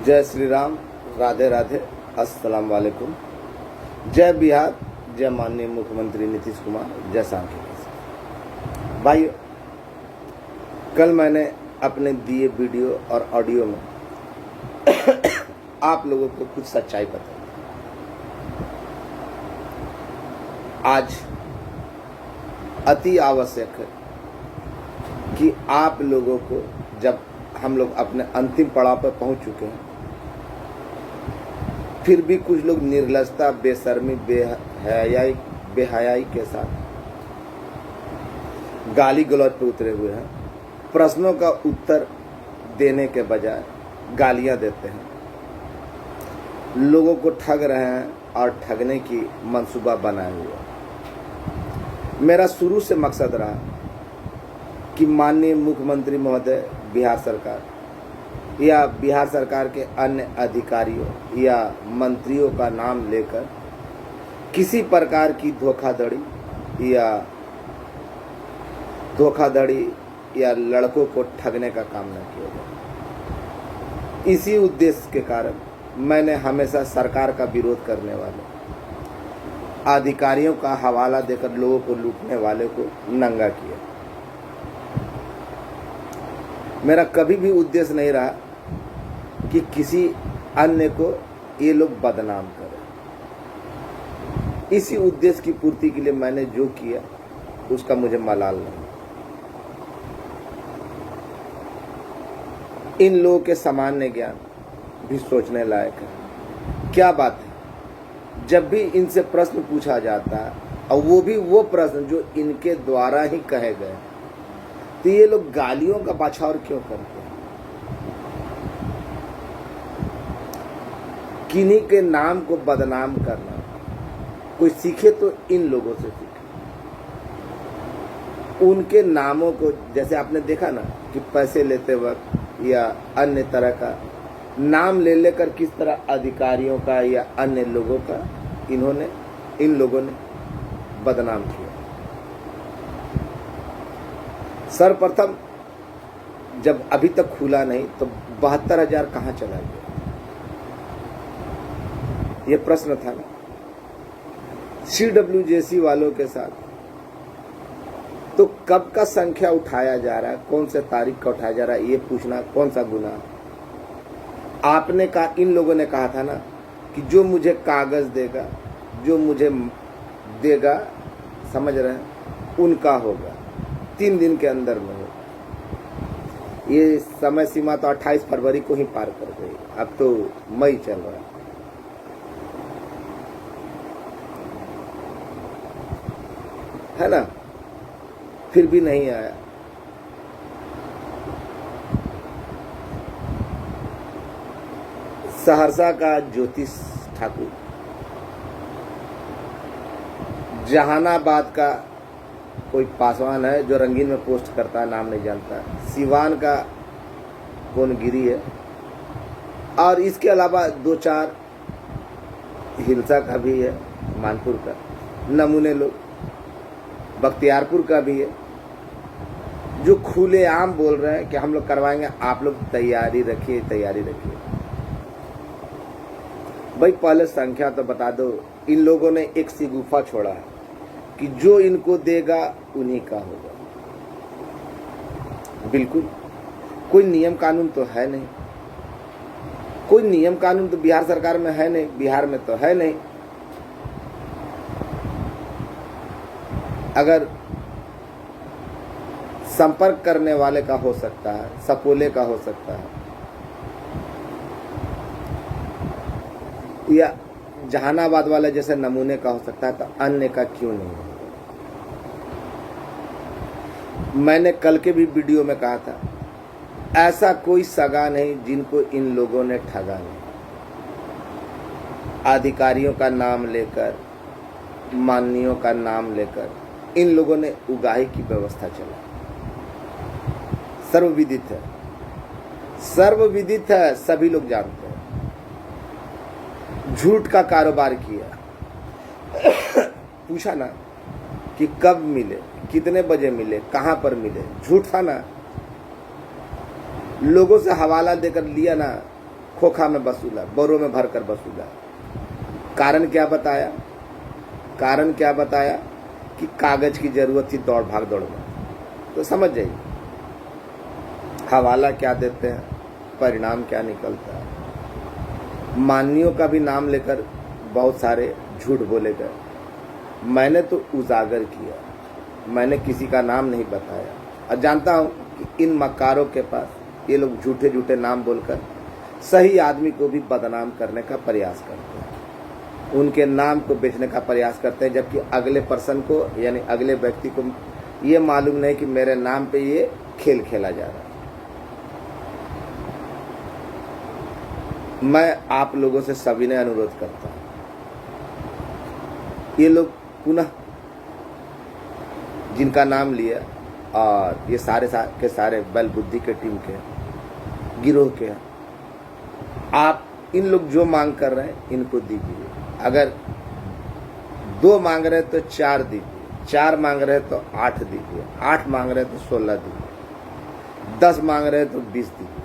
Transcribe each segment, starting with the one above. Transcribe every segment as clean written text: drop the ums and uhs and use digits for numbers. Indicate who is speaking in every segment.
Speaker 1: जय श्री राम, राधे राधे, अस्सलाम वालेकुम। जय बिहार, जय माननीय मुख्यमंत्री नीतीश कुमार, जय सांख्यिकी। भाई, कल मैंने अपने दिए वीडियो और ऑडियो में आप लोगों को कुछ सच्चाई बताई। आज अति आवश्यक है कि आप लोगों को, जब हम लोग अपने अंतिम पड़ाव पर पहुंच चुके हैं, फिर भी कुछ लोग निर्लजता, बेशर्मी, बेहयाई के साथ गाली गलौज पे उतरे हुए हैं। प्रश्नों का उत्तर देने के बजाय गालियां देते हैं, लोगों को ठग रहे हैं और ठगने की मंसूबा बनाए हुए। मेरा शुरू से मकसद रहा कि माननीय मुख्यमंत्री महोदय, बिहार सरकार या बिहार सरकार के अन्य अधिकारियों या मंत्रियों का नाम लेकर किसी प्रकार की धोखाधड़ी या लड़कों को ठगने का काम न किया जाए। इसी उद्देश्य के कारण मैंने हमेशा सरकार का विरोध करने वाले अधिकारियों का हवाला देकर लोगों को लूटने वाले को नंगा किया। मेरा कभी भी उद्देश्य नहीं रहा कि किसी अन्य को ये लोग बदनाम करें। इसी उद्देश्य की पूर्ति के लिए मैंने जो किया उसका मुझे मलाल नहीं। इन लोगों के सामान्य ज्ञान भी सोचने लायक है। क्या बात है, जब भी इनसे प्रश्न पूछा जाता है और वो भी वो प्रश्न जो इनके द्वारा ही कहे गए, तो ये लोग गालियों का बछावर क्यों करते हैं? किन्हीं के नाम को बदनाम करना कोई सीखे तो इन लोगों से सीखे। उनके नामों को, जैसे आपने देखा ना कि पैसे लेते वक्त या अन्य तरह का नाम ले लेकर किस तरह अधिकारियों का या अन्य लोगों का इन लोगों ने बदनाम किया। सर्वप्रथम जब अभी तक खुला नहीं तो 72,000 कहाँ चला गया, ये प्रश्न था ना। CWJC वालों के साथ तो कब का संख्या उठाया जा रहा है, कौन से तारीख का उठाया जा रहा है, ये पूछना कौन सा गुनाह? आपने कहा, इन लोगों ने कहा था ना कि जो मुझे कागज देगा, जो मुझे देगा, समझ रहे हैं, उनका होगा, 3 दिन के अंदर में होगा। ये समय सीमा तो 28 फरवरी को ही पार कर गई, अब तो मई चल रहा है ना, फिर भी नहीं आया। सहरसा का ज्योतिष ठाकुर, जहानाबाद का कोई पासवान है जो रंगीन में पोस्ट करता है, नाम नहीं जानता, सिवान का कौन गिरी है, और इसके अलावा 2-4 हिलसा का भी है, मानपुर का नमूने लोग, बख्तियारपुर का भी है, जो खुलेआम बोल रहे हैं कि हम लोग करवाएंगे, आप लोग तैयारी रखिए। भाई, पहले संख्या तो बता दो। इन लोगों ने एक सी गुफा छोड़ा है कि जो इनको देगा उन्हीं का होगा। बिल्कुल कोई नियम कानून तो है नहीं, कोई नियम कानून तो बिहार सरकार में है नहीं, बिहार में तो है नहीं। अगर संपर्क करने वाले का हो सकता है, सपोले का हो सकता है, या जहानाबाद वाले जैसे नमूने का हो सकता है, तो अन्य का क्यों नहीं होगा? मैंने कल के भी वीडियो में कहा था, ऐसा कोई सगा नहीं जिनको इन लोगों ने ठगा नहीं। अधिकारियों का नाम लेकर, माननीयों का नाम लेकर इन लोगों ने उगाही की व्यवस्था चला। सर्वविदित है, सभी लोग जानते हैं। झूठ का कारोबार किया। पूछा ना कि कब मिले, कितने बजे मिले, कहां पर मिले, झूठ था ना। लोगों से हवाला देकर लिया ना, खोखा में वसूला, बोरों में भरकर वसूला। कारण क्या बताया? कारण क्या बताया? कि कागज की जरूरत थी दौड़ भाग दौड़ में। तो समझ जाइए हवाला क्या देते हैं, परिणाम क्या निकलता है। माननीयों का भी नाम लेकर बहुत सारे झूठ बोले गए। मैंने तो उजागर किया, मैंने किसी का नाम नहीं बताया। और जानता हूं कि इन मक्कारों के पास ये लोग झूठे झूठे नाम बोलकर सही आदमी को भी बदनाम करने का प्रयास करते हैं, उनके नाम को बेचने का प्रयास करते हैं, जबकि अगले पर्सन को यानी अगले व्यक्ति को ये मालूम नहीं कि मेरे नाम पे ये खेल खेला जा रहा है। मैं आप लोगों से सविनय अनुरोध करता हूं, ये लोग पुनः जिनका नाम लिया और ये सारे के सारे बल बुद्धि के टीम के गिरोह के, आप इन लोग जो मांग कर रहे हैं इनको दीजिए। अगर 2 मांग रहे तो 4 दीजिए, 4 मांग रहे तो 8 दीजिए, 8 मांग रहे तो 16 दीजिए, 10 मांग रहे तो 20 दीजिए।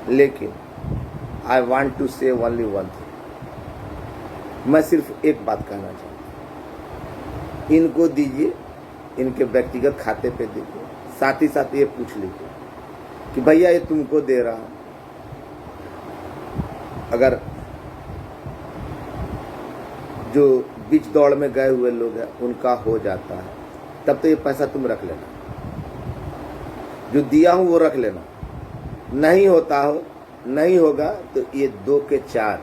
Speaker 1: लेकिन आई वांट टू से ओनली वन थिंग, मैं सिर्फ एक बात कहना चाहता हूं, इनको दीजिए, इनके व्यक्तिगत खाते पे दीजिए। साथ ही साथ ये पूछ लीजिए कि भैया ये तुमको दे रहा हूं, अगर जो बीच दौड़ में गए हुए लोग हैं उनका हो जाता है तब तो ये पैसा तुम रख लेना, जो दिया हूं वो रख लेना। नहीं होता हो, नहीं होगा तो ये 2 के 4,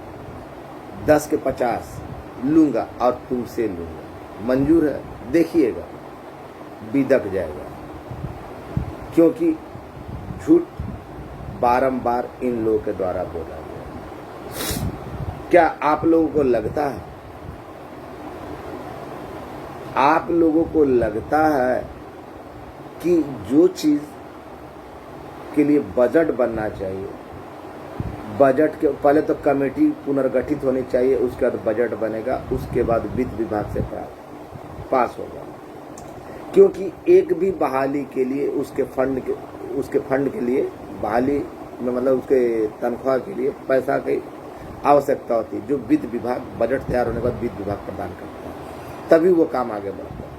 Speaker 1: 10 के 50 लूंगा और तुमसे लूंगा। मंजूर है? देखिएगा बिदक जाएगा, क्योंकि झूठ बारंबार इन लोगों के द्वारा बोला गया। क्या आप लोगों को लगता है, आप लोगों को लगता है कि जो चीज के लिए बजट बनना चाहिए, बजट के पहले तो कमेटी पुनर्गठित होनी चाहिए, उसके बाद बजट बनेगा, उसके बाद वित्त विभाग से पास होगा। क्योंकि एक भी बहाली के लिए उसके फंड के लिए बहाली में मतलब उसके तनख्वाह के लिए पैसा की आवश्यकता होती है, जो वित्त विभाग बजट तैयार होने के बाद वित्त विभाग प्रदान करता है, तभी वो काम आगे बढ़ता है।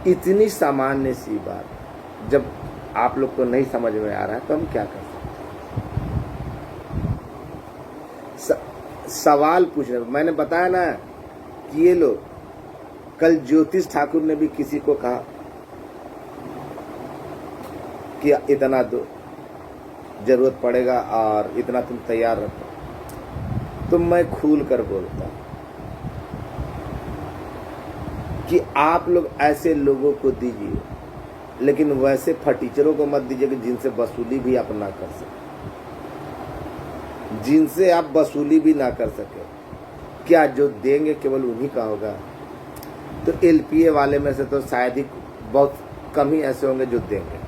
Speaker 1: इतनी सामान्य सी बात जब आप लोग को नहीं समझ में आ रहा है तो हम क्या कर सकते। सवाल पूछ रहे, मैंने बताया ना कि ये लोग, कल ज्योतिष ठाकुर ने भी किसी को कहा कि इतना दो, जरूरत पड़ेगा और इतना तुम तैयार रखो। तो मैं खुल कर बोलता कि आप लोग ऐसे लोगों को दीजिए, लेकिन वैसे फटीचरों को मत दीजिए कि जिनसे वसूली भी आप ना कर सके, जिनसे आप वसूली भी ना कर सके। क्या जो देंगे केवल उन्हीं का होगा? तो एलपीए वाले में से तो शायद ही बहुत कम ही ऐसे होंगे जो देंगे,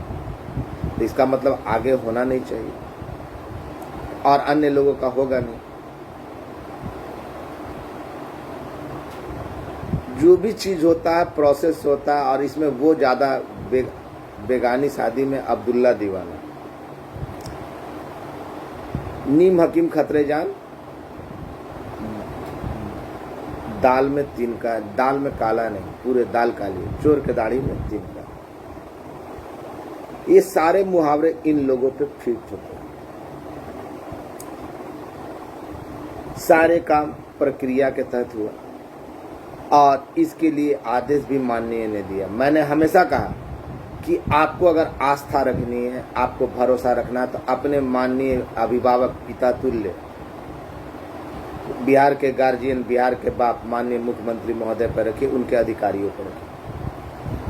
Speaker 1: तो इसका मतलब आगे होना नहीं चाहिए और अन्य लोगों का होगा नहीं। जो भी चीज होता है प्रोसेस होता है, और इसमें वो ज्यादा बेगानी शादी में अब्दुल्ला दीवाना, नीम हकीम खतरे जान, दाल में तिनका, दाल में काला नहीं, पूरे दाल काली, चोर के दाढ़ी में तिनका। ये सारे मुहावरे इन लोगों पे फिट होते हैं। सारे काम प्रक्रिया के तहत हुआ और इसके लिए आदेश भी माननीय ने दिया। मैंने हमेशा कहा कि आपको अगर आस्था रखनी है, आपको भरोसा रखना है, तो अपने माननीय अभिभावक पिता तुल्य बिहार के गार्जियन, बिहार के बाप माननीय मुख्यमंत्री महोदय पर रखिए, उनके अधिकारियों पर रखिए।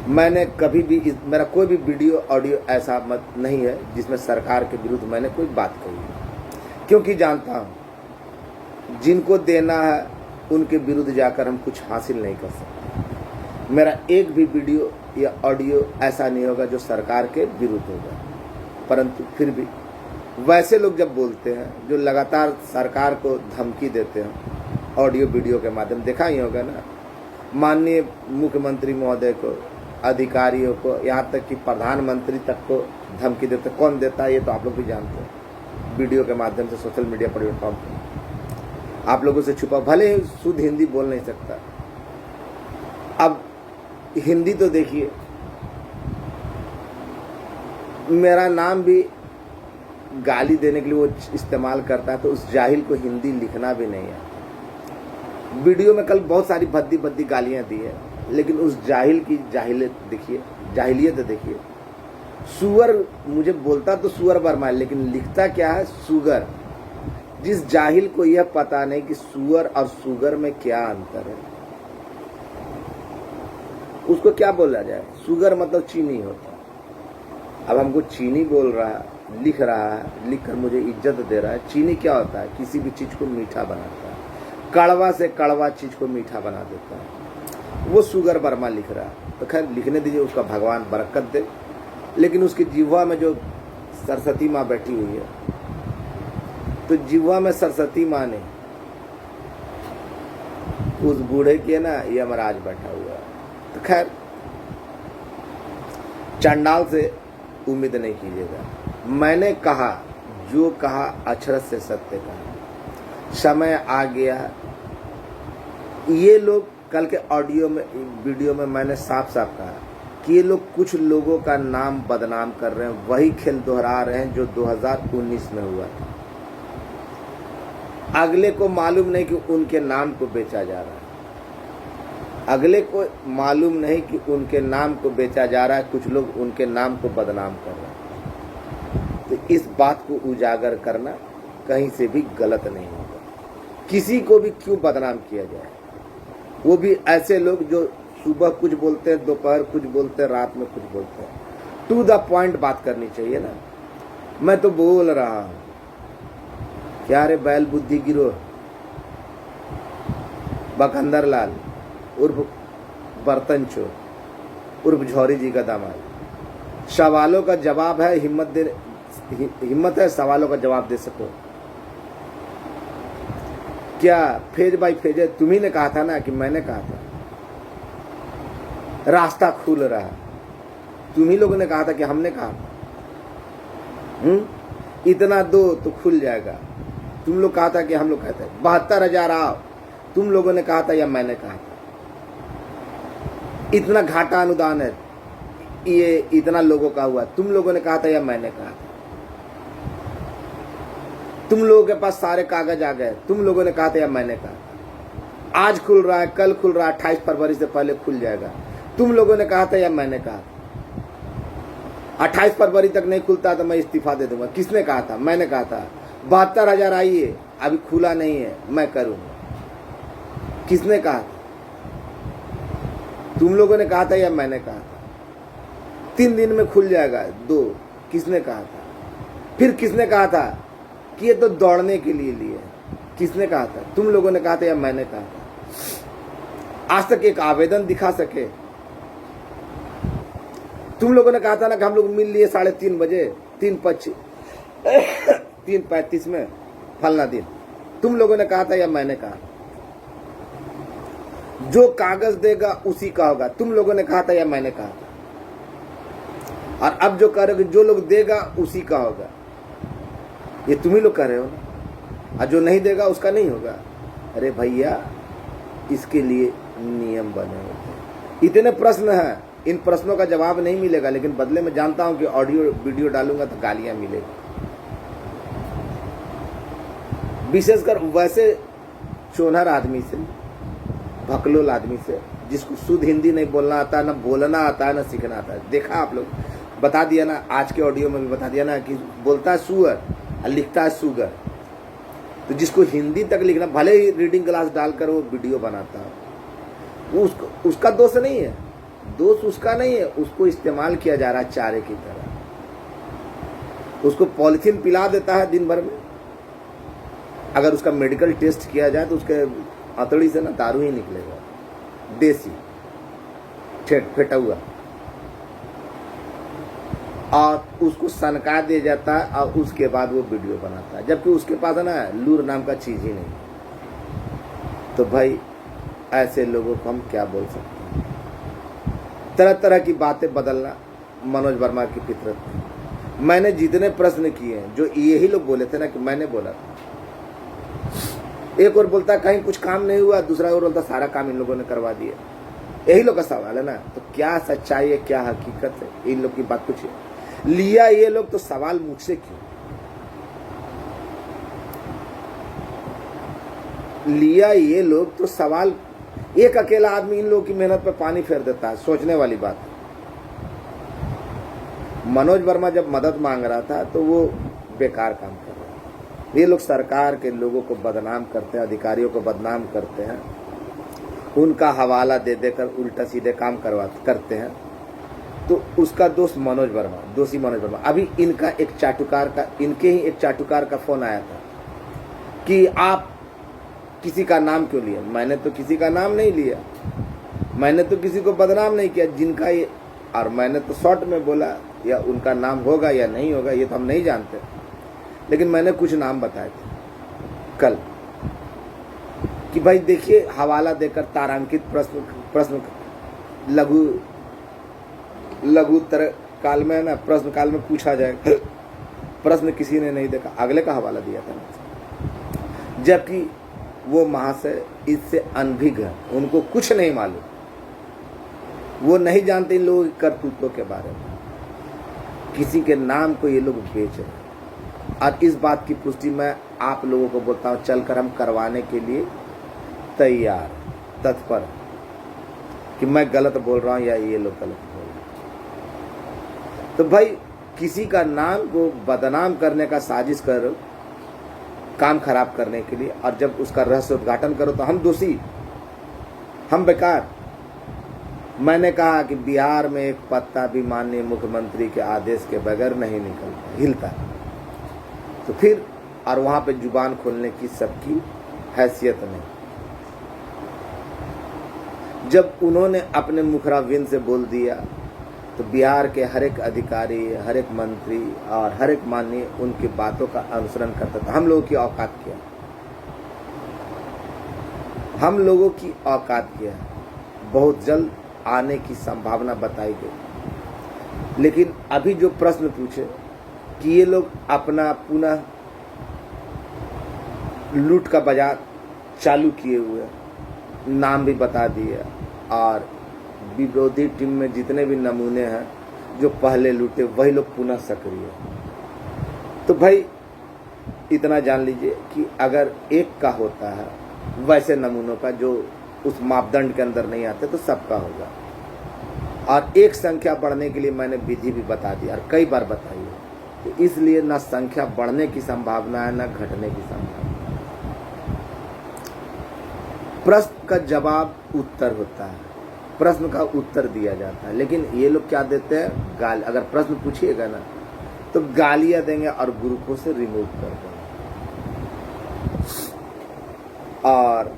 Speaker 1: मैंने कभी भी मेरा कोई भी वीडियो ऑडियो ऐसा मत नहीं है जिसमें सरकार के विरुद्ध मैंने कोई बात कही है, क्योंकि जानता हूं जिनको देना है उनके विरुद्ध जाकर हम कुछ हासिल नहीं कर सकते। मेरा एक भी वीडियो या ऑडियो ऐसा नहीं होगा जो सरकार के विरुद्ध होगा, परंतु फिर भी वैसे लोग जब बोलते हैं जो लगातार सरकार को धमकी देते हैं, ऑडियो वीडियो के माध्यम, देखा ही होगा ना, माननीय मुख्यमंत्री महोदय को, अधिकारियों को, यहाँ तक कि प्रधानमंत्री तक को धमकी देते। कौन देता है ये तो आप लोग भी जानते हैं। वीडियो के माध्यम से सोशल मीडिया प्लेटफॉर्म पर आप लोगों से छुपा, भले ही शुद्ध हिंदी बोल नहीं सकता। अब हिंदी तो देखिए, मेरा नाम भी गाली देने के लिए वो इस्तेमाल करता है, तो उस जाहिल को हिंदी लिखना भी नहीं है। वीडियो में कल बहुत सारी भद्दी भद्दी गालियां दी है, लेकिन उस जाहिल की जाहिलियत देखिए, जाहिलियत देखिए। सुअर मुझे बोलता तो सुअर वर्मा है, लेकिन लिखता क्या है, सुगर। जिस जाहिल को यह पता नहीं कि सुअर और सुगर में क्या अंतर है, उसको क्या बोला जाए? सुगर मतलब चीनी होता है। अब हमको चीनी बोल रहा है, लिख रहा है, लिख कर मुझे इज्जत दे रहा है। चीनी क्या होता है? किसी भी चीज को मीठा बनाता है, कड़वा से कड़वा चीज को मीठा बना देता है। वो सुगर वर्मा लिख रहा है, तो खैर लिखने दीजिए, उसका भगवान बरकत दे। लेकिन उसकी जिह्वा में जो सरस्वती माँ बैठी हुई है, तो जिह्वा में सरस्वती माँ ने उस बूढ़े के ना यमराज बैठा हुआ है। तो खैर चंडाल से उम्मीद नहीं कीजिएगा। मैंने कहा, जो कहा अक्षरशः से सत्य कहा। समय आ गया। ये लोग कल के ऑडियो में, वीडियो में मैंने साफ साफ कहा कि ये लोग कुछ लोगों का नाम बदनाम कर रहे हैं, वही खेल दोहरा रहे हैं जो 2019 में हुआ था। अगले को मालूम नहीं कि उनके नाम को बेचा जा रहा है, अगले को मालूम नहीं कि उनके नाम को बेचा जा रहा है, कुछ लोग उनके नाम को बदनाम कर रहे हैं। तो इस बात को उजागर करना कहीं से भी गलत नहीं होगा। किसी को भी क्यों बदनाम किया जाए, वो भी ऐसे लोग जो सुबह कुछ बोलते हैं, दोपहर कुछ बोलते हैं, रात में कुछ बोलते हैं। टू द पॉइंट बात करनी चाहिए ना। मैं तो बोल रहा हूं, क्या रे बैल बुद्धि गिरो, बकंदर लाल उर्फ बर्तन चोर उर्फ झौरी जी का दामाद। सवालों का जवाब है, हिम्मत है सवालों का जवाब दे सको क्या? फेज बाई फेज है। तुम्ही ने कहा था ना कि मैंने कहा था, रास्ता खुल रहा है। तुम्ही लोगों ने कहा था कि हमने कहा था। इतना दो तो खुल जाएगा। तुम लोग कहा था कि हम लोग कहते हैं 72,000 आओ, तुम लोगों ने कहा था या मैंने कहा था? इतना घाटा अनुदान है, ये इतना लोगों का हुआ, तुम लोगों ने कहा था या मैंने कहा था? तुम लोगों के पास सारे कागज आ गए, तुम लोगों ने कहा था या मैंने कहा था? आज खुल रहा है, कल खुल रहा है, 28 फरवरी से पहले खुल जाएगा, तुम लोगों ने कहा था या मैंने कहा था? 28 फरवरी तक नहीं खुलता तो मैं इस्तीफा दे दूंगा। किसने कहा था? मैंने कहा था। 72,000 आइए, अभी खुला नहीं है, मैं करूंगा। किसने कहा था? तुम लोगों ने कहा था या मैंने कहा था? 3 दिन में खुल जाएगा, 2, किसने कहा था? फिर किसने कहा था कि ये तो दौड़ने के लिए लिए? किसने कहा था? तुम लोगों ने कहा था या मैंने कहा था? आज तक एक आवेदन दिखा सके? तुम लोगों ने कहा था ना कि हम लोग मिल लिए 3:30 बजे, 3:35 में फलना दिन। तुम लोगों ने कहा था या मैंने कहा? जो कागज देगा उसी का होगा, तुम लोगों ने कहा था या मैंने कहा था? और अब जो करोगे, जो लोग देगा उसी का होगा, ये तुम ही लोग कह रहे हो ना। और जो नहीं देगा उसका नहीं होगा। अरे भैया, इसके लिए नियम बने होते हैं। इतने प्रश्न हैं, इन प्रश्नों का जवाब नहीं मिलेगा, लेकिन बदले में जानता हूं कि ऑडियो वीडियो डालूंगा तो गालियां मिलेगी। विशेषकर वैसे चोनहर आदमी से, भकलोल आदमी से, जिसको शुद्ध हिंदी नहीं बोलना आता, ना बोलना आता है, ना सीखना आता है। देखा आप लोग, बता दिया ना, आज के ऑडियो में भी बता दिया ना कि बोलता है सुअर और लिखता है सुगर। तो जिसको हिंदी तक लिखना, भले ही रीडिंग क्लास डालकर वो वीडियो बनाता है, वो उसका दोष नहीं है, दोष उसका नहीं है। उसको इस्तेमाल किया जा रहा है चारे की तरह। उसको पॉलिथीन पिला देता है दिन भर में। अगर उसका मेडिकल टेस्ट किया जाए तो उसके हथौड़ी से ना दारू ही निकलेगा, देसी फेटा हुआ, और उसको सनका दे जाता है और उसके बाद वो वीडियो बनाता है, जबकि उसके पास है ना लूर नाम का चीज ही नहीं। तो भाई ऐसे लोगों को हम क्या बोल सकते हैं? तरह तरह की बातें बदलना मनोज वर्मा की फितरत है। मैंने जितने प्रश्न किए हैं, जो यही लोग बोले थे ना कि मैंने बोला था, एक और बोलता कहीं कुछ काम नहीं हुआ, दूसरा और बोलता सारा काम इन लोगों ने करवा दिया। यही लोग का सवाल है ना। तो क्या सच्चाई है, क्या हकीकत है, इन लोग की बात कुछ लिया ये लोग, तो सवाल मुझसे क्यों लिया ये लोग? तो सवाल, एक अकेला आदमी इन लोगों की मेहनत पर पानी फेर देता है, सोचने वाली बात है। मनोज वर्मा जब मदद मांग रहा था तो वो बेकार काम कर रहा है। ये लोग सरकार के लोगों को बदनाम करते हैं, अधिकारियों को बदनाम करते हैं, उनका हवाला दे देकर उल्टा सीधे काम करते हैं। तो उसका दोस्त मनोज वर्मा, दोषी मनोज वर्मा। अभी इनके ही एक चाटुकार का फोन आया था कि आप किसी का नाम क्यों लिया? मैंने तो किसी का नाम नहीं लिया, मैंने तो किसी को बदनाम नहीं किया। जिनका ये, और मैंने तो शॉर्ट में बोला, या उनका नाम होगा या नहीं होगा ये तो हम नहीं जानते, लेकिन मैंने कुछ नाम बताए थे कल कि भाई देखिए, हवाला देकर तारांकित प्रश्न लघुत्तर काल में ना, प्रश्न काल में पूछा जाए, प्रश्न किसी ने नहीं देखा, अगले का हवाला दिया था। जबकि वो महाशय इससे अनभिज्ञ है, उनको कुछ नहीं मालूम, वो नहीं जानते इन लोगों की करतूतों के बारे में। किसी के नाम को ये लोग बेच रहे हैं, और इस बात की पुष्टि मैं आप लोगों को बोलता हूँ, चलकर हम करवाने के लिए तैयार, तत्पर, कि मैं गलत बोल रहा हूँ या ये लोग गलत बोल रहे हैं। तो भाई किसी का नाम को बदनाम करने का साजिश करो, काम खराब करने के लिए, और जब उसका रहस्य उद्घाटन करो तो हम दोषी, हम बेकार। मैंने कहा कि बिहार में एक पत्ता भी माननीय मुख्यमंत्री के आदेश के बगैर नहीं निकलता, हिलता। तो फिर, और वहां पे जुबान खोलने की सबकी हैसियत नहीं। जब उन्होंने अपने मुखराविन से बोल दिया तो बिहार के हर एक अधिकारी, हर एक मंत्री और हर एक माननीय उनकी बातों का अनुसरण करता था। हम लोगों की औकात क्या, हम लोगों की औकात क्या, बहुत जल्द आने की संभावना बताई गई। लेकिन अभी जो प्रश्न पूछे कि ये लोग अपना पुनः लूट का बाजार चालू किए हुए, नाम भी बता दिए, और विरोधी टीम में जितने भी नमूने हैं जो पहले लूटे वही लोग पुनः सक्रिय। तो भाई इतना जान लीजिए कि अगर एक का होता है वैसे नमूनों का जो उस मापदंड के अंदर नहीं आते तो सबका होगा। और एक संख्या बढ़ने के लिए मैंने विधि भी बता दी और कई बार बताई है, तो इसलिए ना संख्या बढ़ने की संभावना है ना घटने की संभावना। प्रश्न का जवाब उत्तर होता है, प्रश्न का उत्तर दिया जाता है, लेकिन ये लोग क्या देते हैं, गाली। अगर प्रश्न पूछिएगा ना तो गालियां देंगे और ग्रुपों से रिमूव कर देंगे। और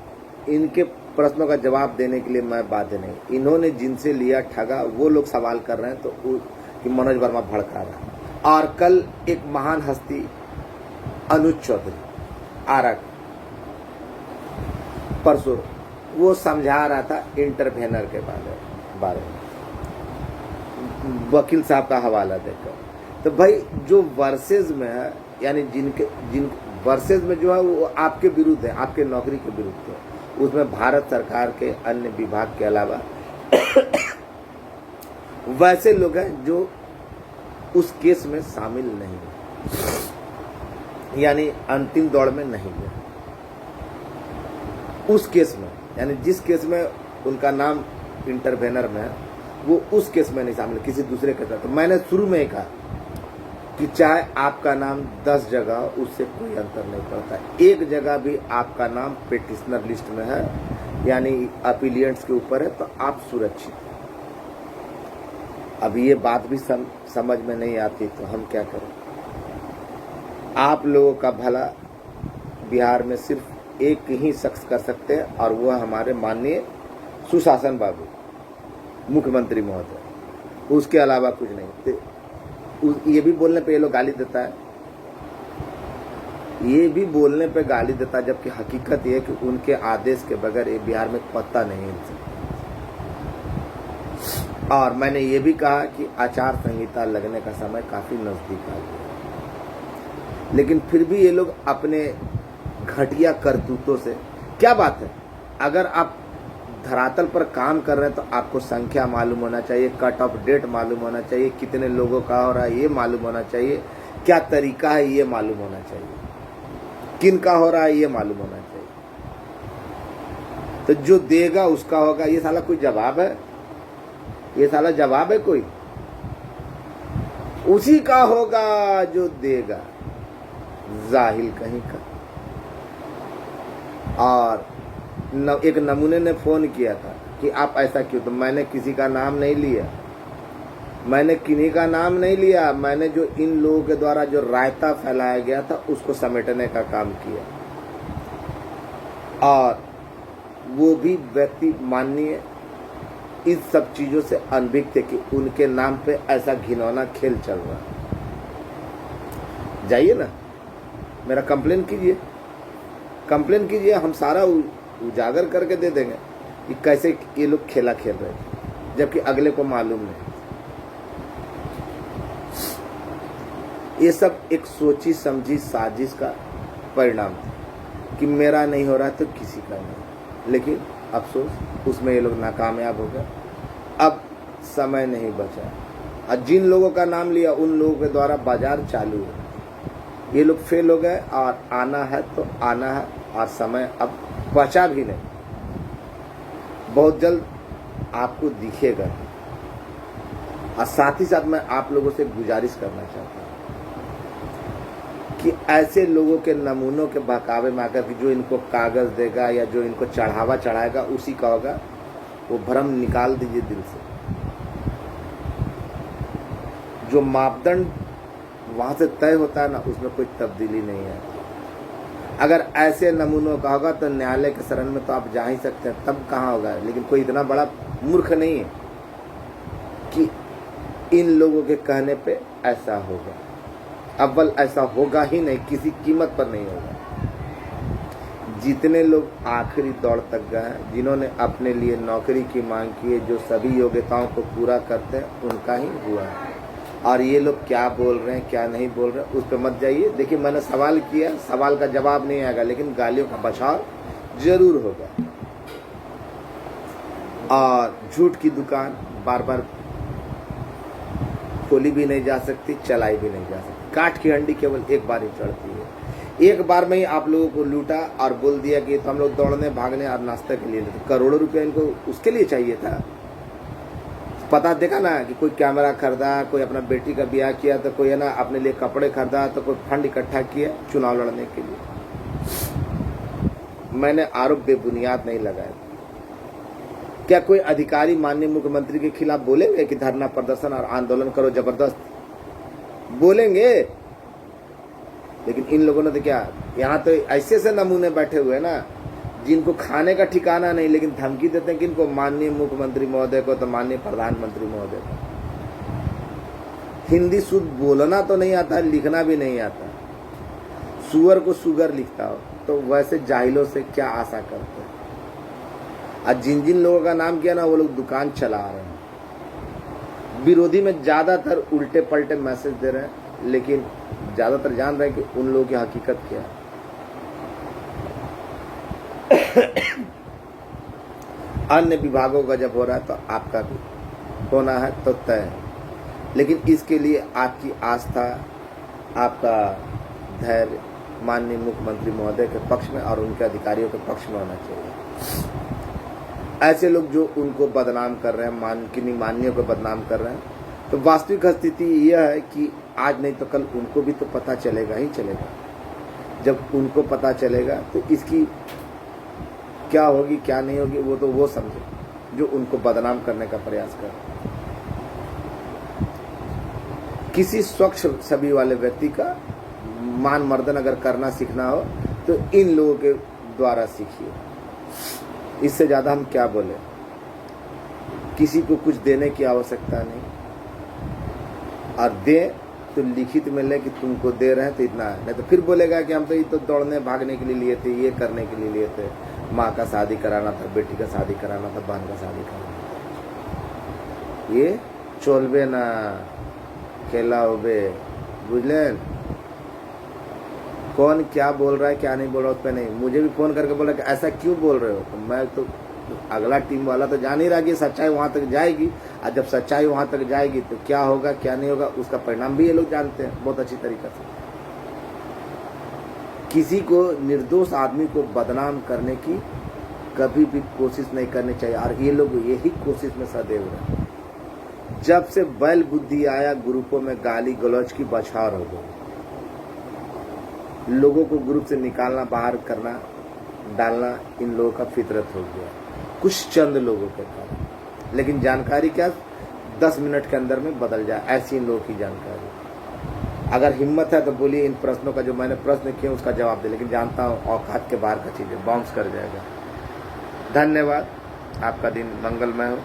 Speaker 1: इनके प्रश्नों का जवाब देने के लिए मैं बाध्य नहीं। इन्होंने जिनसे लिया ठगा वो लोग सवाल कर रहे हैं तो कि मनोज वर्मा भड़का रहा है। और कल एक महान हस्ती अनुज चौधरी आरक परसों वो समझा रहा था इंटरवेनर के बारे में, वकील साहब का हवाला देकर। तो भाई जो वर्सेज में है, यानी जिन वर्सेज में जो है वो आपके विरुद्ध है, आपके नौकरी के विरुद्ध है, उसमें भारत सरकार के अन्य विभाग के अलावा वैसे लोग हैं जो उस केस में शामिल नहीं है, यानी अंतिम दौड़ में नहीं है। उस केस में, यानी जिस केस में उनका नाम इंटरवेनर में है, वो उस केस में नहीं शामिल, किसी दूसरे के साथ। तो मैंने शुरू में ही कहा कि चाहे आपका नाम 10 जगह, उससे कोई अंतर नहीं पड़ता। एक जगह भी आपका नाम पिटिशनर लिस्ट में है, यानी अपीलियंट्स के ऊपर है, तो आप सुरक्षित। अब ये बात भी समझ में नहीं आती तो हम क्या करें। आप लोगों का भला बिहार में सिर्फ एक ही शख्स कर सकते हैं, और वो हमारे माननीय सुशासन बाबू मुख्यमंत्री महोदय, उसके अलावा कुछ नहीं। ये भी बोलने पे ये लोग गाली देता है, ये भी बोलने पे गाली देता है, जबकि हकीकत ये है कि उनके आदेश के बगैर ये बिहार में पत्ता नहीं हिल सकता। और मैंने ये भी कहा कि आचार संहिता लगने का समय काफी नजदीक आ गया, लेकिन फिर भी ये लोग अपने घटिया करतूतों से, क्या बात है, अगर आप धरातल पर काम कर रहे हैं तो आपको संख्या मालूम होना चाहिए, कट ऑफ डेट मालूम होना चाहिए, कितने लोगों का हो रहा है ये मालूम होना चाहिए, क्या तरीका है ये मालूम होना चाहिए, किन का हो रहा है ये मालूम होना चाहिए। तो जो देगा उसका होगा। ये साला कोई जवाब है? ये साला जवाब है कोई? उसी का होगा जो देगा, जाहिल कहीं का। और एक नमूने ने फोन किया था कि आप ऐसा क्यों, तो मैंने किसी का नाम नहीं लिया, मैंने किन्हीं का नाम नहीं लिया, मैंने जो इन लोगों के द्वारा जो रायता फैलाया गया था उसको समेटने का काम किया। और वो भी व्यक्ति माननीय इस सब चीजों से अनभिज्ञ थे कि उनके नाम पे ऐसा घिनौना खेल चल रहा है। जाइए ना, मेरा कंप्लेन कीजिए, कंप्लेन कीजिए, हम सारा उजागर करके दे देंगे कि कैसे ये लोग खेला खेल रहे थे, जबकि अगले को मालूम नहीं। ये सब एक सोची समझी साजिश का परिणाम था कि मेरा नहीं हो रहा तो किसी का नहीं, लेकिन अफसोस उसमें ये लोग नाकामयाब हो गए। अब समय नहीं बचा, और जिन लोगों का नाम लिया उन लोगों के द्वारा बाजार चालू है। ये लोग फेल हो गए, और आना है तो आना है, और समय अब बचा भी नहीं, बहुत जल्द आपको दिखेगा। और साथ ही साथ मैं आप लोगों से गुजारिश करना चाहता हूँ कि ऐसे लोगों के नमूनों के बहकावे में आकर कि जो इनको कागज देगा या जो इनको चढ़ावा चढ़ाएगा उसी का होगा, वो भ्रम निकाल दीजिए दिल से। जो मापदंड वहां से तय होता है ना, उसमें कोई तब्दीली नहीं है। अगर ऐसे नमूनों का होगा तो न्यायालय के शरण में तो आप जा ही सकते हैं, तब कहाँ होगा। लेकिन कोई इतना बड़ा मूर्ख नहीं है कि इन लोगों के कहने पे ऐसा होगा। अव्वल ऐसा होगा ही नहीं, किसी कीमत पर नहीं होगा। जितने लोग आखिरी दौर तक गए हैं, जिन्होंने अपने लिए नौकरी की मांग की है, जो सभी योग्यताओं को पूरा करते हैं, उनका ही हुआ है। और ये लोग क्या बोल रहे हैं क्या नहीं बोल रहे हैं उस पर मत जाइए। देखिए, मैंने सवाल किया, सवाल का जवाब नहीं आएगा, लेकिन गालियों का बचाव जरूर होगा। और झूठ की दुकान बार बार खोली भी नहीं जा सकती, चलाई भी नहीं जा सकती। काठ की हंडी केवल एक बार ही चढ़ती है। एक बार में ही आप लोगों को लूटा और बोल दिया कि तो हम लोग दौड़ने भागने और नाश्ते के लिए लेते, करोड़ों रुपए इनको उसके लिए चाहिए था। पता देखा ना कि कोई कैमरा खरीदा, कोई अपना बेटी का ब्याह किया, तो कोई है ना अपने लिए कपड़े खरीदा, तो कोई फंड इकट्ठा किया चुनाव लड़ने के लिए। मैंने आरोप बेबुनियाद नहीं लगाया। क्या कोई अधिकारी माननीय मुख्यमंत्री के खिलाफ बोलेंगे कि धरना प्रदर्शन और आंदोलन करो जबरदस्त? बोलेंगे। लेकिन इन लोगों ने तो क्या, यहाँ तो ऐसे से नमूने बैठे हुए ना जिनको खाने का ठिकाना नहीं, लेकिन धमकी देते हैं कि इनको माननीय मुख्यमंत्री महोदय को, तो माननीय प्रधानमंत्री महोदय को। हिंदी शुद्ध बोलना तो नहीं आता, लिखना भी नहीं आता। सुअर को सुगर लिखता हो तो वैसे जाहिलों से क्या आशा करते हैं। आज जिन जिन लोगों का नाम किया ना, वो लोग दुकान चला रहे हैं। विरोधी में ज्यादातर उल्टे पलटे मैसेज दे रहे हैं, लेकिन ज्यादातर जान रहे हैं कि उन लोगों की हकीकत क्या है। अन्य विभागों का जब हो रहा है तो आपका भी होना है तो तय है। लेकिन इसके लिए आपकी आस्था, आपका धैर्य माननीय मुख्यमंत्री महोदय के पक्ष में और उनके अधिकारियों के पक्ष में होना चाहिए। ऐसे लोग जो उनको बदनाम कर रहे हैं, किन्हीं माननीयों को बदनाम कर रहे हैं, तो वास्तविक स्थिति यह है कि आज नहीं तो कल उनको भी तो पता चलेगा ही चलेगा। जब उनको पता चलेगा तो इसकी क्या होगी क्या नहीं होगी वो तो वो समझे जो उनको बदनाम करने का प्रयास कर। किसी स्वच्छ छवि वाले व्यक्ति का मान मर्दन अगर करना सीखना हो तो इन लोगों के द्वारा सीखिए। इससे ज्यादा हम क्या बोले। किसी को कुछ देने की आवश्यकता नहीं, और दे तो लिखित में ले कि तुमको दे रहे हैं तो इतना है, नहीं तो फिर बोलेगा कि हम तो ये तो दौड़ने भागने के लिए लिए थे, ये करने के लिए लिए थे, माँ का शादी कराना था, बेटी का शादी कराना था, बहन का शादी कराना था। ये चलबे ना, खेला होबे, बुझलें। कौन क्या बोल रहा है क्या नहीं बोल रहा उस पर नहीं, मुझे भी फोन करके बोला कि ऐसा क्यों बोल रहे हो, तो मैं तो अगला टीम वाला तो जान ही रहा कि सच्चाई वहां तक जाएगी, और जब सच्चाई वहां तक जाएगी तो क्या होगा क्या नहीं होगा उसका परिणाम भी ये लोग जानते हैं बहुत अच्छी तरीके से। किसी को, निर्दोष आदमी को बदनाम करने की कभी भी कोशिश नहीं करनी चाहिए, और ये लोग यही कोशिश में सदैव रहे। जब से बैल बुद्धि आया, ग्रुपों में गाली गलौज की बछार हो गई, लोगों को ग्रुप से निकालना, बाहर करना, डालना इन लोगों का फितरत हो गया, कुछ चंद लोगों के कारण। लेकिन जानकारी क्या 10 मिनट के अंदर में बदल जाए, ऐसी इन लोगों की जानकारी। अगर हिम्मत है तो बोलिए, इन प्रश्नों का जो मैंने प्रश्न किए उसका जवाब दे, लेकिन जानता हूँ औकात के बाहर का चीज़ें बाउंस कर जाएगा। धन्यवाद, आपका दिन मंगलमय हो।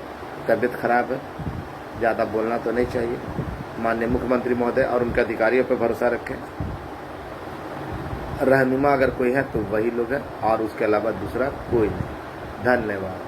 Speaker 1: तबीयत खराब है, ज़्यादा बोलना तो नहीं चाहिए। माननीय मुख्यमंत्री महोदय और उनके अधिकारियों पर भरोसा रखें। रहनुमा अगर कोई है तो वही लोग हैं, और उसके अलावा दूसरा कोई नहीं। धन्यवाद।